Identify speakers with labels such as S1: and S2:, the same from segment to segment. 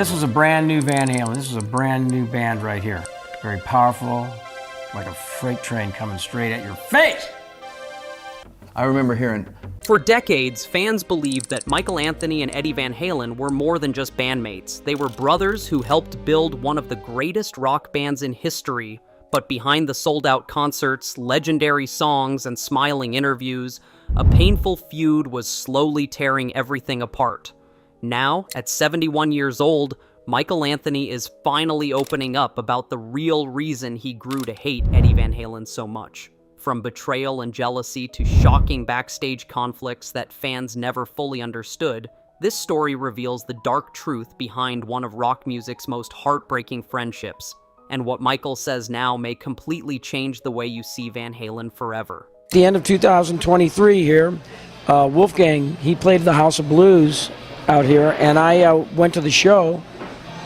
S1: This was a brand new Van Halen. This was a brand new band right here. Very powerful, like a freight train coming straight at your face.
S2: I remember hearing...
S3: For decades, fans believed that Michael Anthony and Eddie Van Halen were more than just bandmates. They were brothers who helped build one of the greatest rock bands in history. But behind the sold-out concerts, legendary songs, and smiling interviews, a painful feud was slowly tearing everything apart. Now, at 71 years old, Michael Anthony is finally opening up about the real reason he grew to hate Eddie Van Halen so much. From betrayal and jealousy to shocking backstage conflicts that fans never fully understood, this story reveals the dark truth behind one of rock music's most heartbreaking friendships, and what Michael says now may completely change the way you see Van Halen forever.
S1: At the end of 2023 here, Wolfgang, he played the House of Blues out here, and I went to the show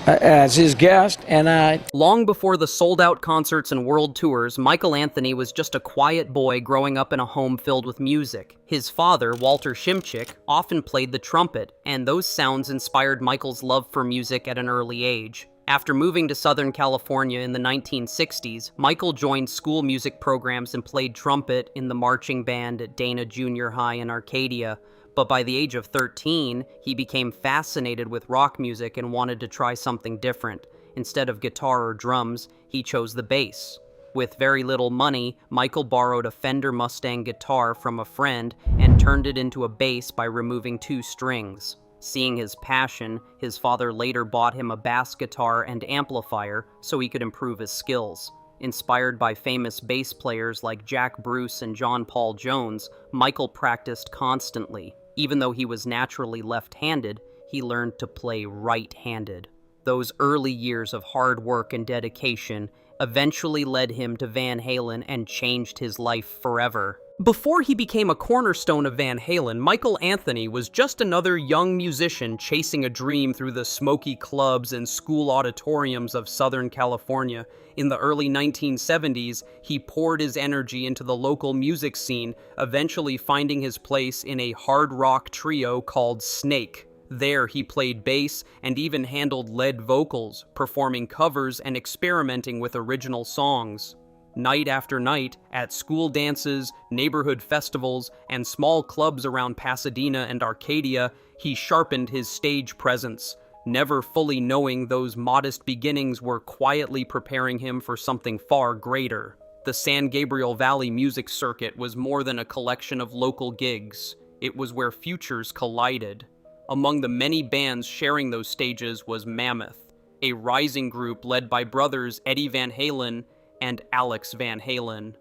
S1: as his guest, and
S3: Long before the sold-out concerts and world tours, Michael Anthony was just a quiet boy growing up in a home filled with music. His father, Walter Szymczyk, often played the trumpet, and those sounds inspired Michael's love for music at an early age. After moving to Southern California in the 1960s, Michael joined school music programs and played trumpet in the marching band at Dana Junior High in Arcadia. But by the age of 13, he became fascinated with rock music and wanted to try something different. Instead of guitar or drums, he chose the bass. With very little money, Michael borrowed a Fender Mustang guitar from a friend and turned it into a bass by removing 2 strings. Seeing his passion, his father later bought him a bass guitar and amplifier so he could improve his skills. Inspired by famous bass players like Jack Bruce and John Paul Jones, Michael practiced constantly. Even though he was naturally left-handed, he learned to play right-handed. Those early years of hard work and dedication eventually led him to Van Halen and changed his life forever. Before he became a cornerstone of Van Halen, Michael Anthony was just another young musician chasing a dream through the smoky clubs and school auditoriums of Southern California. In the early 1970s, he poured his energy into the local music scene, eventually finding his place in a hard rock trio called Snake. There, he played bass and even handled lead vocals, performing covers and experimenting with original songs. Night after night, at school dances, neighborhood festivals, and small clubs around Pasadena and Arcadia, he sharpened his stage presence, never fully knowing those modest beginnings were quietly preparing him for something far greater. The San Gabriel Valley music circuit was more than a collection of local gigs. It was where futures collided. Among the many bands sharing those stages was Mammoth, a rising group led by brothers Eddie Van Halen and Alex Van Halen.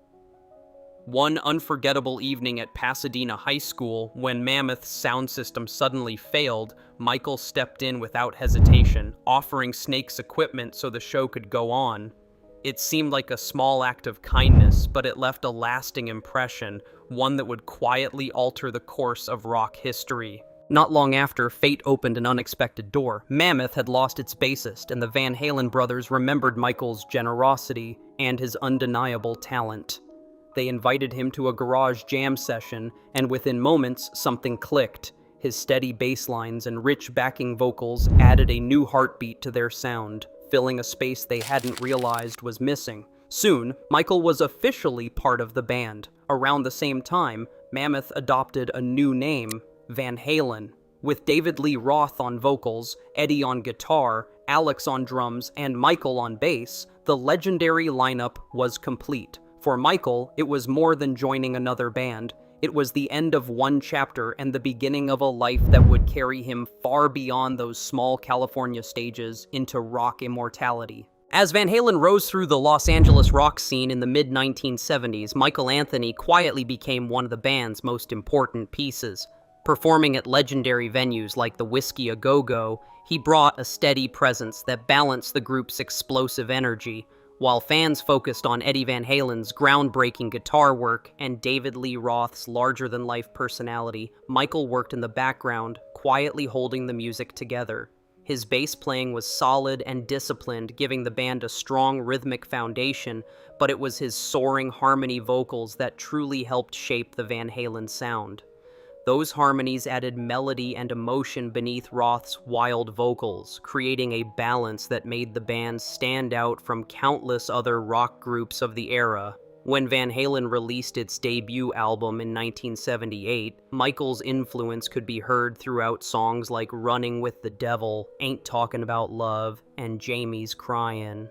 S3: One unforgettable evening at Pasadena High School, when Mammoth's sound system suddenly failed, Michael stepped in without hesitation, offering Snake's equipment so the show could go on. It seemed like a small act of kindness, but it left a lasting impression, one that would quietly alter the course of rock history. Not long after, fate opened an unexpected door. Mammoth had lost its bassist, and the Van Halen brothers remembered Michael's generosity and his undeniable talent. They invited him to a garage jam session, and within moments, something clicked. His steady bass lines and rich backing vocals added a new heartbeat to their sound, filling a space they hadn't realized was missing. Soon, Michael was officially part of the band. Around the same time, Mammoth adopted a new name, Van Halen. With David Lee Roth on vocals, Eddie on guitar, Alex on drums, and Michael on bass, the legendary lineup was complete. For Michael, it was more than joining another band. It was the end of one chapter and the beginning of a life that would carry him far beyond those small California stages into rock immortality. As Van Halen rose through the Los Angeles rock scene in the mid-1970s, Michael Anthony quietly became one of the band's most important pieces. Performing at legendary venues like the Whiskey A Go-Go, he brought a steady presence that balanced the group's explosive energy. While fans focused on Eddie Van Halen's groundbreaking guitar work and David Lee Roth's larger-than-life personality, Michael worked in the background, quietly holding the music together. His bass playing was solid and disciplined, giving the band a strong rhythmic foundation, but it was his soaring harmony vocals that truly helped shape the Van Halen sound. Those harmonies added melody and emotion beneath Roth's wild vocals, creating a balance that made the band stand out from countless other rock groups of the era. When Van Halen released its debut album in 1978, Michael's influence could be heard throughout songs like Running with the Devil, Ain't Talking About Love, and Jamie's Cryin'.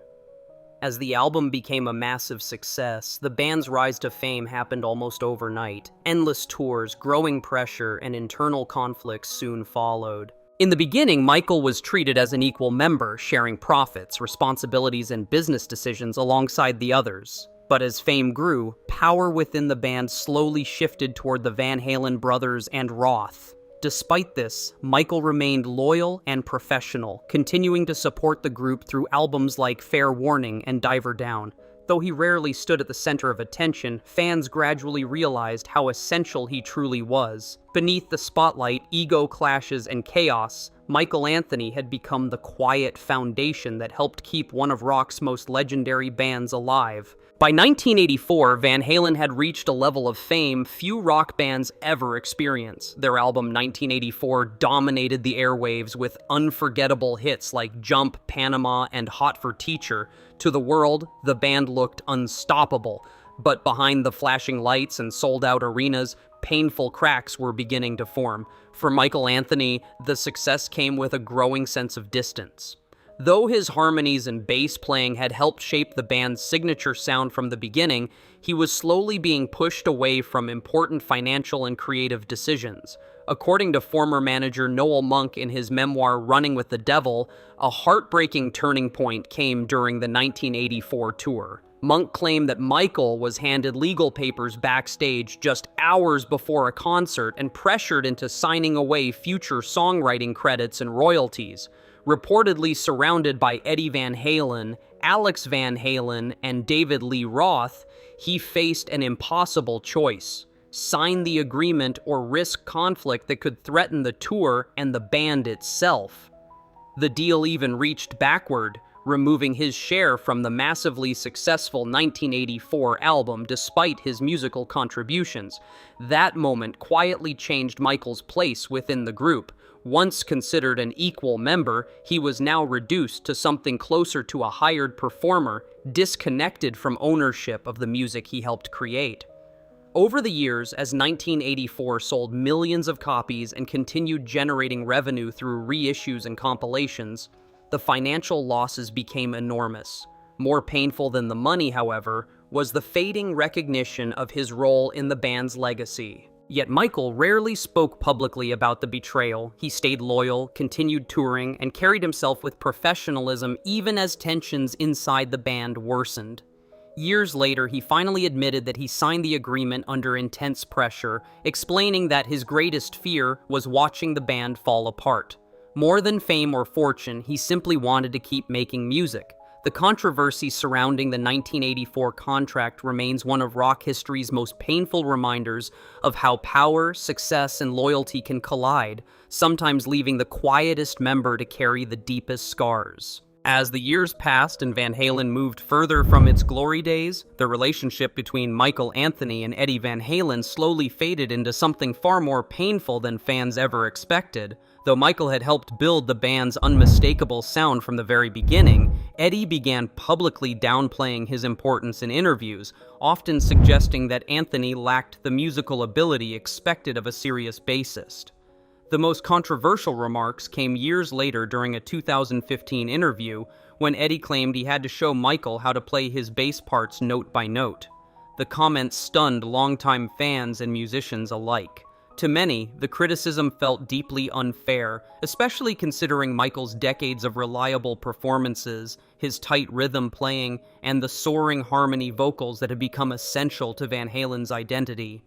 S3: As the album became a massive success, the band's rise to fame happened almost overnight. Endless tours, growing pressure, and internal conflicts soon followed. In the beginning, Michael was treated as an equal member, sharing profits, responsibilities, and business decisions alongside the others. But as fame grew, power within the band slowly shifted toward the Van Halen brothers and Roth. Despite this, Michael remained loyal and professional, continuing to support the group through albums like Fair Warning and Diver Down. Though he rarely stood at the center of attention, fans gradually realized how essential he truly was. Beneath the spotlight, ego clashes, and chaos, Michael Anthony had become the quiet foundation that helped keep one of rock's most legendary bands alive. By 1984, Van Halen had reached a level of fame few rock bands ever experience. Their album 1984 dominated the airwaves with unforgettable hits like Jump, Panama, and Hot for Teacher. To the world, the band looked unstoppable. But behind the flashing lights and sold-out arenas, painful cracks were beginning to form. For Michael Anthony, the success came with a growing sense of distance. Though his harmonies and bass playing had helped shape the band's signature sound from the beginning, he was slowly being pushed away from important financial and creative decisions. According to former manager Noel Monk in his memoir Running with the Devil, a heartbreaking turning point came during the 1984 tour. Monk claimed that Michael was handed legal papers backstage just hours before a concert and pressured into signing away future songwriting credits and royalties. Reportedly surrounded by Eddie Van Halen, Alex Van Halen, and David Lee Roth, he faced an impossible choice: sign the agreement or risk conflict that could threaten the tour and the band itself. The deal even reached backward, removing his share from the massively successful 1984 album despite his musical contributions. That moment quietly changed Michael's place within the group. Once considered an equal member, he was now reduced to something closer to a hired performer, disconnected from ownership of the music he helped create. Over the years, as 1984 sold millions of copies and continued generating revenue through reissues and compilations, the financial losses became enormous. More painful than the money, however, was the fading recognition of his role in the band's legacy. Yet Michael rarely spoke publicly about the betrayal. He stayed loyal, continued touring, and carried himself with professionalism even as tensions inside the band worsened. Years later, he finally admitted that he signed the agreement under intense pressure, explaining that his greatest fear was watching the band fall apart. More than fame or fortune, he simply wanted to keep making music. The controversy surrounding the 1984 contract remains one of rock history's most painful reminders of how power, success, and loyalty can collide, sometimes leaving the quietest member to carry the deepest scars. As the years passed and Van Halen moved further from its glory days, the relationship between Michael Anthony and Eddie Van Halen slowly faded into something far more painful than fans ever expected. Though Michael had helped build the band's unmistakable sound from the very beginning, Eddie began publicly downplaying his importance in interviews, often suggesting that Anthony lacked the musical ability expected of a serious bassist. The most controversial remarks came years later during a 2015 interview when Eddie claimed he had to show Michael how to play his bass parts note by note. The comments stunned longtime fans and musicians alike. To many, the criticism felt deeply unfair, especially considering Michael's decades of reliable performances, his tight rhythm playing, and the soaring harmony vocals that had become essential to Van Halen's identity.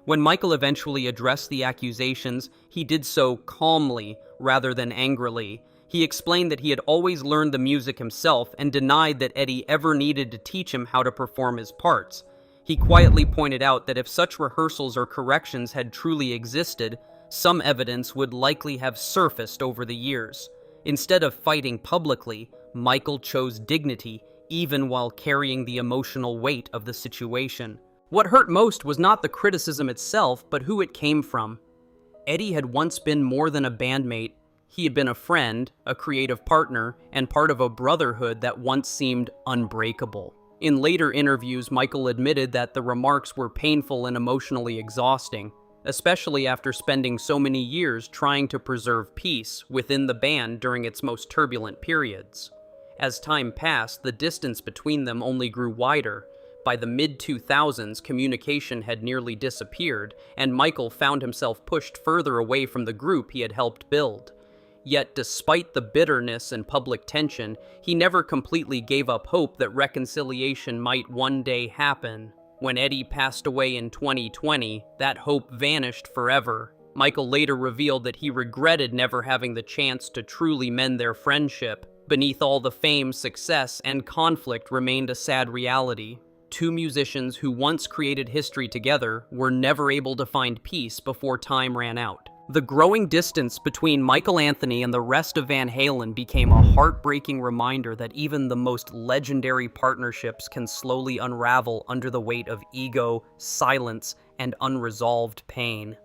S3: When Michael eventually addressed the accusations, he did so calmly rather than angrily. He explained that he had always learned the music himself and denied that Eddie ever needed to teach him how to perform his parts. He quietly pointed out that if such rehearsals or corrections had truly existed, some evidence would likely have surfaced over the years. Instead of fighting publicly, Michael chose dignity, even while carrying the emotional weight of the situation. What hurt most was not the criticism itself, but who it came from. Eddie had once been more than a bandmate. He had been a friend, a creative partner, and part of a brotherhood that once seemed unbreakable. In later interviews, Michael admitted that the remarks were painful and emotionally exhausting, especially after spending so many years trying to preserve peace within the band during its most turbulent periods. As time passed, the distance between them only grew wider. By the mid-2000s, communication had nearly disappeared, and Michael found himself pushed further away from the group he had helped build. Yet, despite the bitterness and public tension, he never completely gave up hope that reconciliation might one day happen. When Eddie passed away in 2020, that hope vanished forever. Michael later revealed that he regretted never having the chance to truly mend their friendship. Beneath all the fame, success, and conflict remained a sad reality. Two musicians who once created history together were never able to find peace before time ran out. The growing distance between Michael Anthony and the rest of Van Halen became a heartbreaking reminder that even the most legendary partnerships can slowly unravel under the weight of ego, silence, and unresolved pain.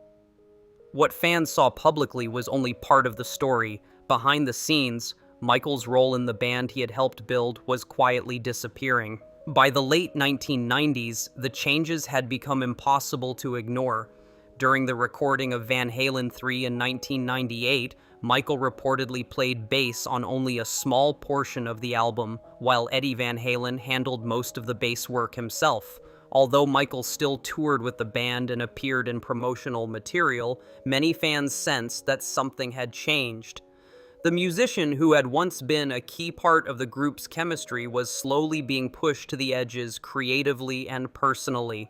S3: What fans saw publicly was only part of the story. Behind the scenes, Michael's role in the band he had helped build was quietly disappearing. By the late 1990s, the changes had become impossible to ignore. During the recording of Van Halen 3 in 1998, Michael reportedly played bass on only a small portion of the album, while Eddie Van Halen handled most of the bass work himself. Although Michael still toured with the band and appeared in promotional material, many fans sensed that something had changed. The musician who had once been a key part of the group's chemistry was slowly being pushed to the edges creatively and personally.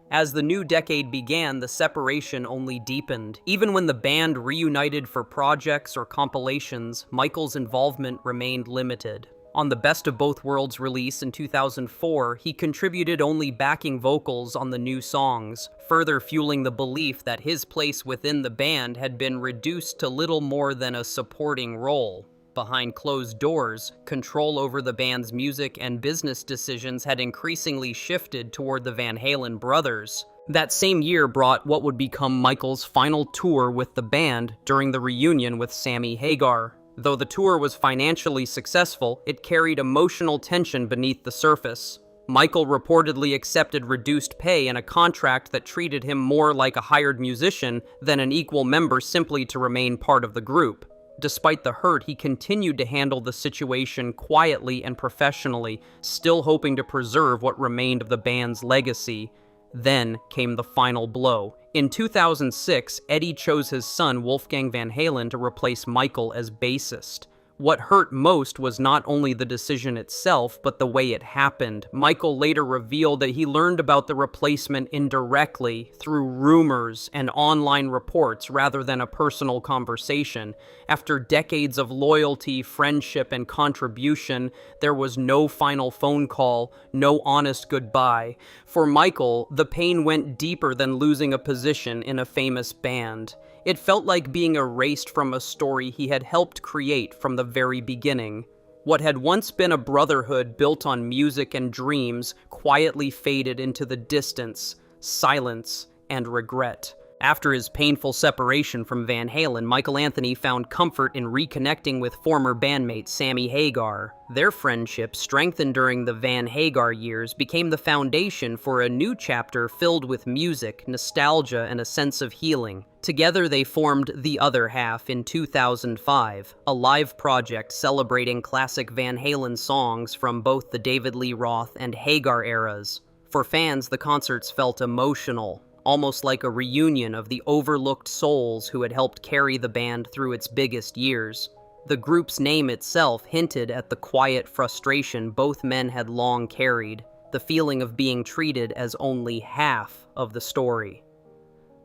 S3: As the new decade began, the separation only deepened. Even when the band reunited for projects or compilations, Michael's involvement remained limited. On the Best of Both Worlds release in 2004, he contributed only backing vocals on the new songs, further fueling the belief that his place within the band had been reduced to little more than a supporting role. Behind closed doors, control over the band's music and business decisions had increasingly shifted toward the Van Halen brothers. That same year brought what would become Michael's final tour with the band during the reunion with Sammy Hagar. Though the tour was financially successful, it carried emotional tension beneath the surface. Michael reportedly accepted reduced pay and a contract that treated him more like a hired musician than an equal member simply to remain part of the group. Despite the hurt, he continued to handle the situation quietly and professionally, still hoping to preserve what remained of the band's legacy. Then came the final blow. In 2006, Eddie chose his son Wolfgang Van Halen to replace Michael as bassist. What hurt most was not only the decision itself, but the way it happened. Michael later revealed that he learned about the replacement indirectly, through rumors and online reports rather than a personal conversation. After decades of loyalty, friendship, and contribution, there was no final phone call, no honest goodbye. For Michael, the pain went deeper than losing a position in a famous band. It felt like being erased from a story he had helped create from the very beginning. What had once been a brotherhood built on music and dreams quietly faded into the distance, silence, and regret. After his painful separation from Van Halen, Michael Anthony found comfort in reconnecting with former bandmate Sammy Hagar. Their friendship, strengthened during the Van Hagar years, became the foundation for a new chapter filled with music, nostalgia, and a sense of healing. Together they formed The Other Half in 2005, a live project celebrating classic Van Halen songs from both the David Lee Roth and Hagar eras. For fans, the concerts felt emotional, almost like a reunion of the overlooked souls who had helped carry the band through its biggest years. The group's name itself hinted at the quiet frustration both men had long carried, the feeling of being treated as only half of the story.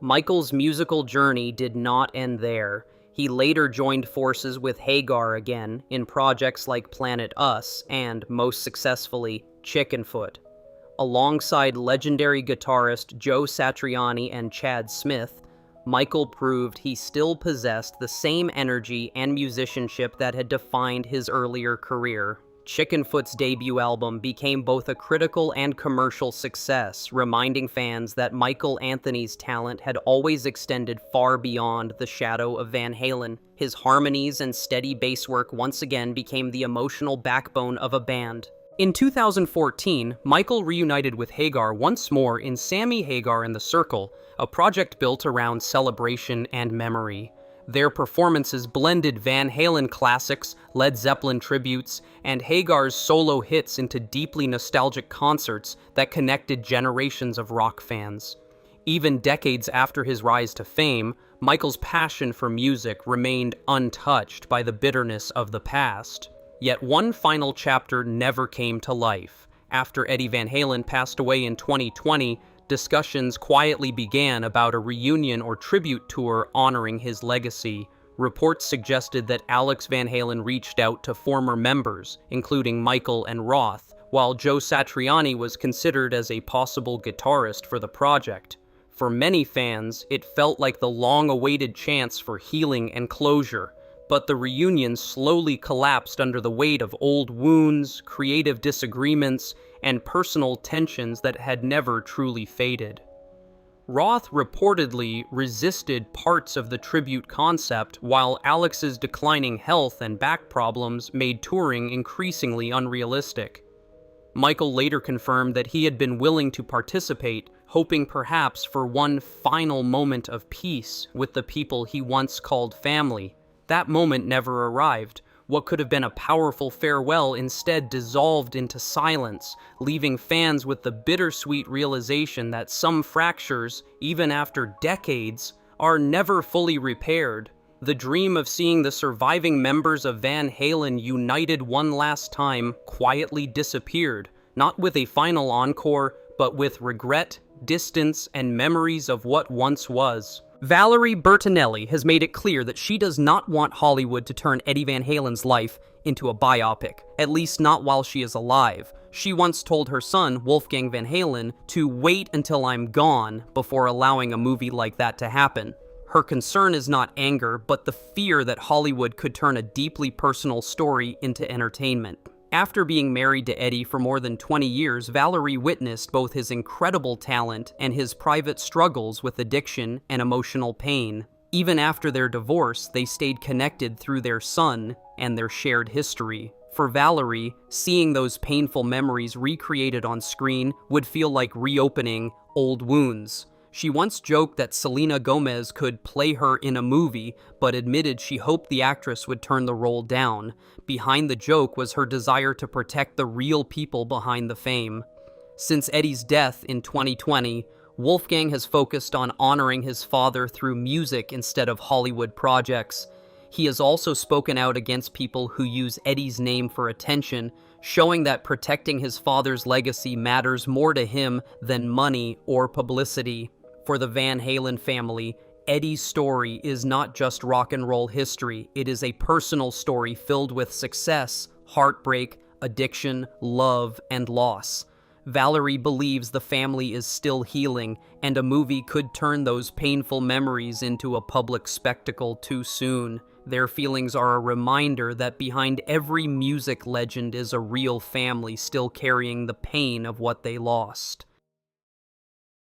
S3: Michael's musical journey did not end there. He later joined forces with Hagar again in projects like Planet Us and, most successfully, Chickenfoot. Alongside legendary guitarist Joe Satriani and Chad Smith, Michael proved he still possessed the same energy and musicianship that had defined his earlier career. Chickenfoot's debut album became both a critical and commercial success, reminding fans that Michael Anthony's talent had always extended far beyond the shadow of Van Halen. His harmonies and steady bass work once again became the emotional backbone of a band. In 2014, Michael reunited with Hagar once more in Sammy Hagar and the Circle, a project built around celebration and memory. Their performances blended Van Halen classics, Led Zeppelin tributes, and Hagar's solo hits into deeply nostalgic concerts that connected generations of rock fans. Even decades after his rise to fame, Michael's passion for music remained untouched by the bitterness of the past. Yet one final chapter never came to life. After Eddie Van Halen passed away in 2020, discussions quietly began about a reunion or tribute tour honoring his legacy. Reports suggested that Alex Van Halen reached out to former members, including Michael and Roth, while Joe Satriani was considered as a possible guitarist for the project. For many fans, it felt like the long-awaited chance for healing and closure, but the reunion slowly collapsed under the weight of old wounds, creative disagreements, and personal tensions that had never truly faded. Roth reportedly resisted parts of the tribute concept, while Alex's declining health and back problems made touring increasingly unrealistic. Michael later confirmed that he had been willing to participate, hoping perhaps for one final moment of peace with the people he once called family. That moment never arrived. What could have been a powerful farewell instead dissolved into silence, leaving fans with the bittersweet realization that some fractures, even after decades, are never fully repaired. The dream of seeing the surviving members of Van Halen united one last time quietly disappeared, not with a final encore, but with regret, distance, and memories of what once was. Valerie Bertinelli has made it clear that she does not want Hollywood to turn Eddie Van Halen's life into a biopic, at least not while she is alive. She once told her son, Wolfgang Van Halen, to wait until I'm gone before allowing a movie like that to happen. Her concern is not anger, but the fear that Hollywood could turn a deeply personal story into entertainment. After being married to Eddie for more than 20 years, Valerie witnessed both his incredible talent and his private struggles with addiction and emotional pain. Even after their divorce, they stayed connected through their son and their shared history. For Valerie, seeing those painful memories recreated on screen would feel like reopening old wounds. She once joked that Selena Gomez could play her in a movie, but admitted she hoped the actress would turn the role down. Behind the joke was her desire to protect the real people behind the fame. Since Eddie's death in 2020, Wolfgang has focused on honoring his father through music instead of Hollywood projects. He has also spoken out against people who use Eddie's name for attention, showing that protecting his father's legacy matters more to him than money or publicity. For the Van Halen family, Eddie's story is not just rock and roll history. It is a personal story filled with success, heartbreak, addiction, love, and loss. Valerie believes the family is still healing, and a movie could turn those painful memories into a public spectacle too soon. Their feelings are a reminder that behind every music legend is a real family still carrying the pain of what they lost.